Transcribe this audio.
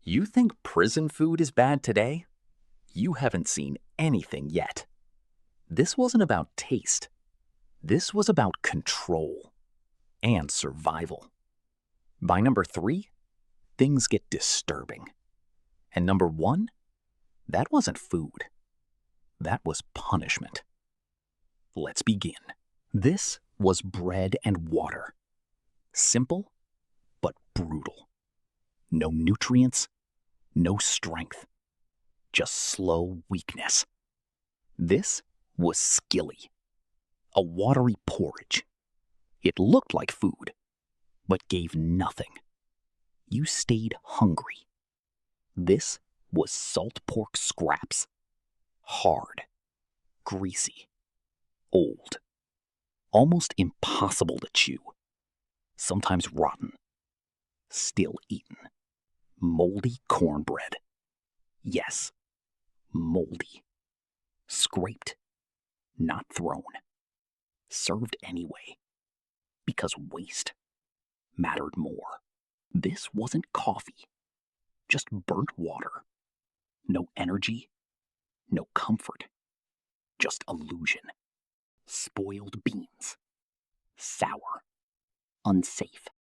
You think prison food is bad today? You haven't seen anything yet. This wasn't about taste. This was about control and survival. By number 3, things get disturbing. And number 1, that wasn't food. That was punishment. Let's begin. This was bread and water. Simple, but brutal. No nutrients, no strength, just slow weakness. This was skilly, a watery porridge. It looked like food, but gave nothing. You stayed hungry. This was salt pork scraps. Hard, greasy, old, almost impossible to chew. Sometimes rotten, still eaten. Moldy cornbread. Yes, moldy. Scraped, not thrown. Served anyway, because waste mattered more. This wasn't coffee, just burnt water. No energy, no comfort, just illusion. Spoiled beans. Sour. Unsafe.